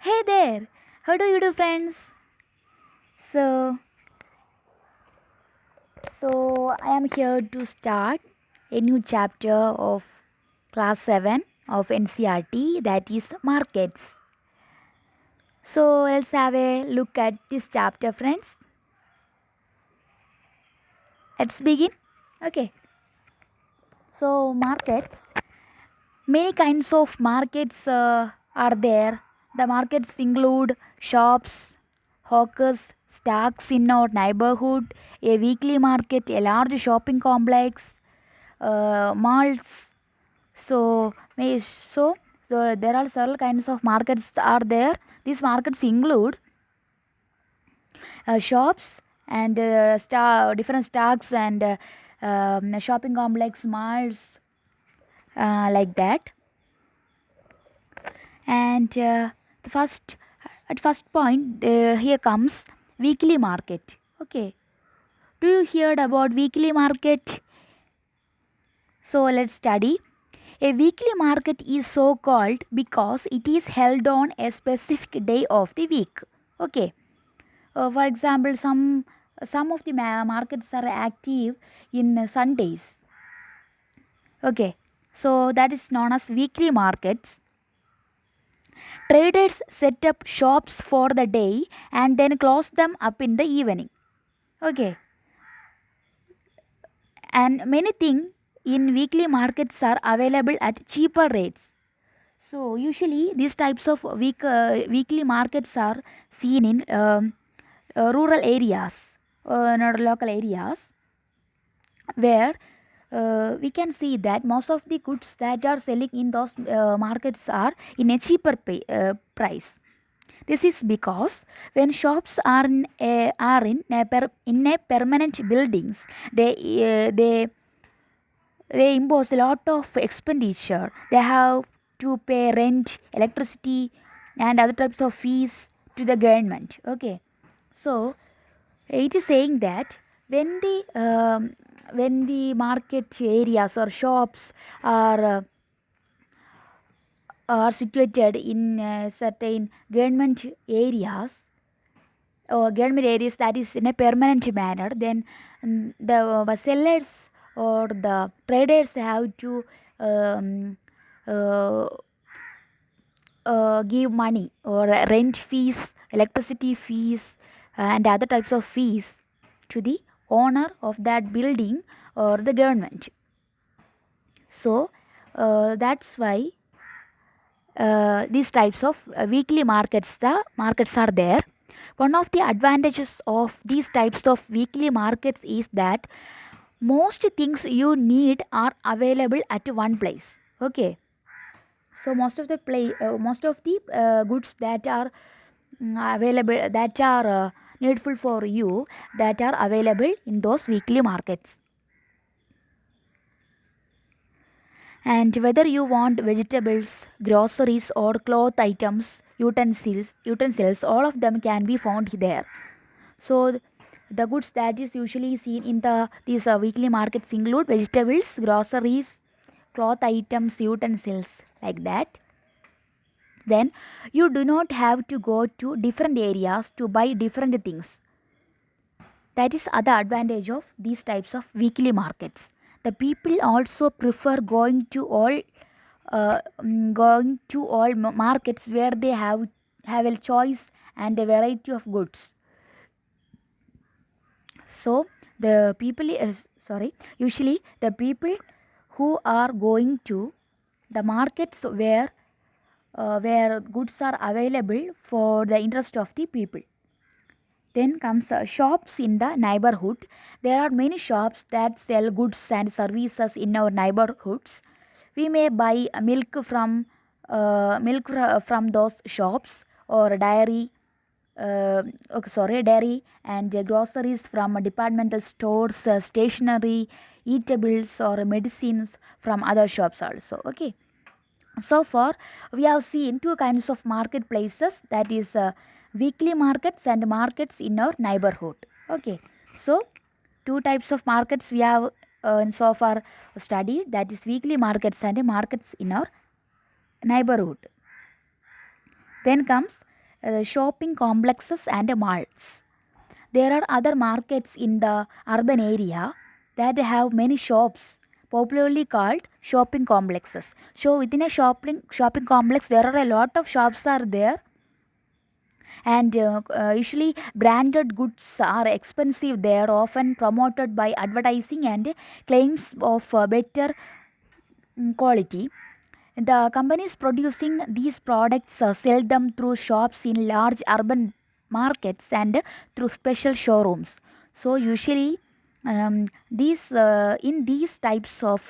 Hey there! How do you do, friends? So, I am here to start a new chapter of class 7 of NCRT, that is markets. So, let's have a look at this chapter, friends. Let's begin. Okay. So, markets. Many kinds of markets are there. The markets include shops, hawkers, stacks in our neighborhood, a weekly market, a large shopping complex, malls. So, there are several kinds of markets are there. These markets include shops and different stacks and shopping complex, malls, like that. And the first at first point, here comes weekly market. Okay, do you heard about weekly market? So let's study. A weekly market is so called because it is held on a specific day of the week. Okay, for example, some of the markets are active in Sundays. Okay, so that is known as weekly markets. Traders set up shops for the day and then close them up in the evening. Okay, and many things in weekly markets are available at cheaper rates. So usually these types of weekly markets are seen in rural areas, not local areas, where we can see that most of the goods that are selling in those markets are in a cheaper price. This is because when shops are in a permanent buildings, they uh, they they impose a lot of expenditure. They have to pay rent, electricity, and other types of fees to the government. Okay, so it is saying that when the market areas or shops are situated in certain government areas or government areas, that is in a permanent manner, then the sellers or the traders have to um, uh, give money or rent fees, electricity fees, and other types of fees to the owner of that building or the government. So that's why these types of weekly markets, the markets are there. One of the advantages of these types of weekly markets is that most things you need are available at one place. Okay, so most of the goods that are available, that are needful for you, that are available in those weekly markets. And whether you want vegetables, groceries, or cloth items, utensils, all of them can be found there. So the goods that is usually seen in these weekly markets include vegetables, groceries, cloth items, utensils, like that. Then you do not have to go to different areas to buy different things. That is other advantage of these types of weekly markets. The people also prefer going to all markets where they have a choice and a variety of goods. So the people is sorry usually the people who are going to the markets where goods are available for the interest of the people. Then comes shops in the neighborhood. There are many shops that sell goods and services in our neighborhoods. We may buy from those shops or dairy and groceries from departmental stores, stationery, eatables or medicines from other shops also. Okay. So far, we have seen two kinds of marketplaces, that is weekly markets and markets in our neighborhood. Okay, so two types of markets we have so far studied, that is weekly markets and markets in our neighborhood. Then comes shopping complexes and malls. There are other markets in the urban area that have many shops, popularly called shopping complexes. So within a shopping complex, there are a lot of shops are there, and usually branded goods are expensive. They are often promoted by advertising and claims of better quality. The companies producing these products sell them through shops in large urban markets and through special showrooms. So usually, these in these types of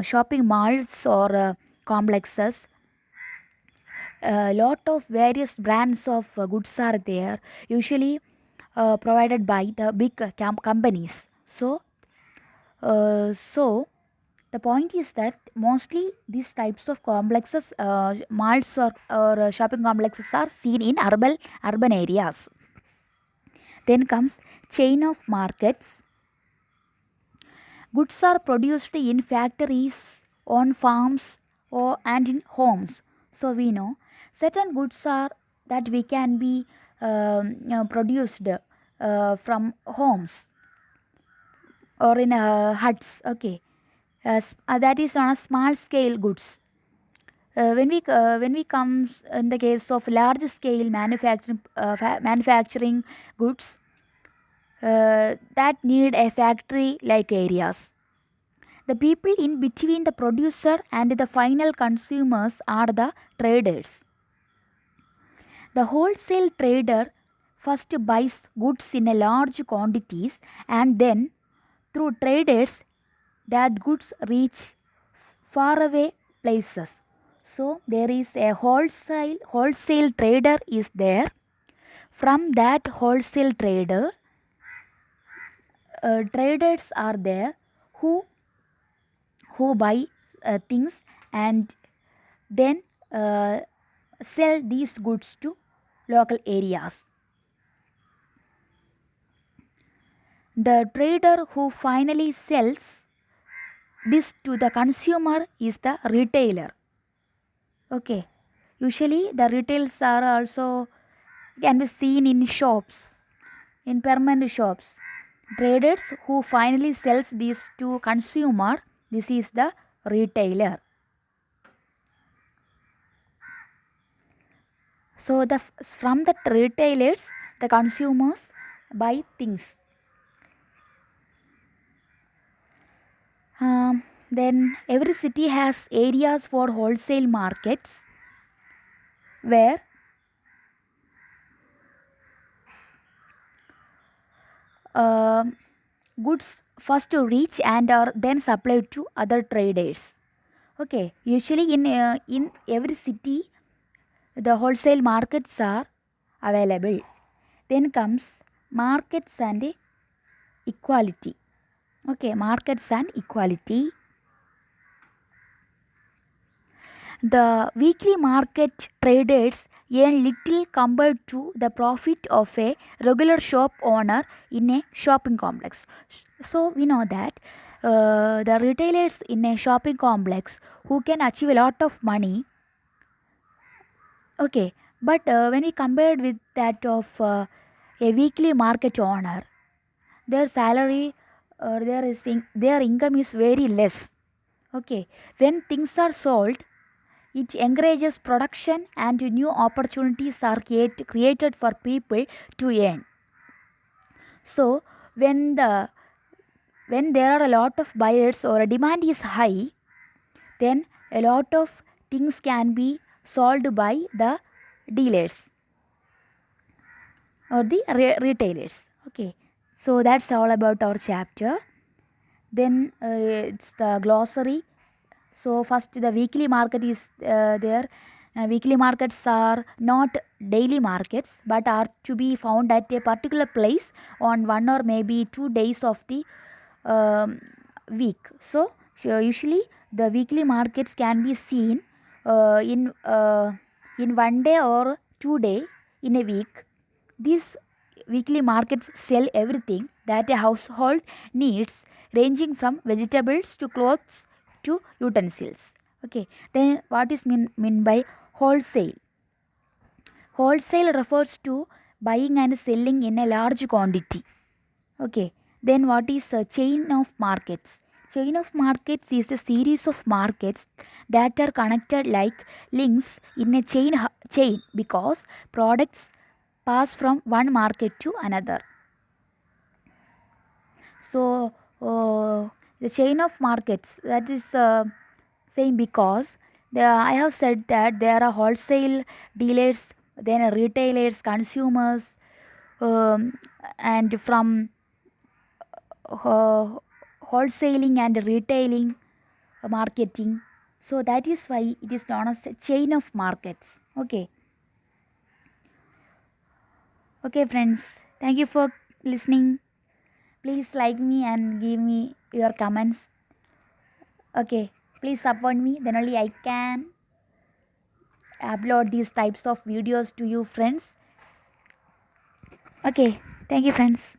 shopping malls or complexes, a lot of various brands of goods are there, usually provided by the big companies. So the point is that mostly these types of complexes, malls or shopping complexes are seen in urban areas. Then comes chain of markets. Goods are produced in factories, on farms, or and in homes. So we know certain goods are that we can be produced from homes or in huts. Okay, that is on a small scale goods. When we comes in the case of large scale manufacturing goods that need a factory like areas. The people in between the producer and the final consumers are the traders. The wholesale trader first buys goods in a large quantities, and then through traders that goods reach faraway places. So there is a wholesale trader is there. From that wholesale trader, traders are there who buy things and then sell these goods to local areas. The trader who finally sells this to the consumer is the retailer. Okay, usually the retails are also can be seen in shops, in permanent shops. Traders who finally sells this to consumer, this is the retailer. So from the retailers, the consumers buy things. Then every city has areas for wholesale markets where uh, goods first to reach and are then supplied to other traders. Okay, usually in every city the wholesale markets are available. Then comes markets and equality. Okay, markets and equality. The weekly market traders earn little compared to the profit of a regular shop owner in a shopping complex. So we know that the retailers in a shopping complex who can achieve a lot of money. Okay, but when we compared with that of a weekly market owner, their salary or their income is very less. Okay, when things are sold, it encourages production and new opportunities are created for people to earn. So when there are a lot of buyers or a demand is high, then a lot of things can be sold by the dealers or the retailers. Okay, so that's all about our chapter. Then it's the glossary. So first the weekly market is there. Weekly markets are not daily markets but are to be found at a particular place on 1 or maybe 2 days of the week. So usually the weekly markets can be seen in 1 day or 2 day in a week. These weekly markets sell everything that a household needs, ranging from vegetables to clothes to utensils. Okay, then what is mean by wholesale? Wholesale refers to buying and selling in a large quantity. Okay, then what is a chain of markets? Chain of markets is a series of markets that are connected like links in a chain because products pass from one market to another. So the chain of markets, that is same because I have said that there are wholesale dealers, then retailers, consumers, um, and from uh, wholesaling and retailing, marketing. So that is why it is known as a chain of markets. Okay. Okay, friends. Thank you for listening. Please like me and give me your comments. Okay. Please support me. Then only I can upload these types of videos to you, friends. Okay. Thank you, friends.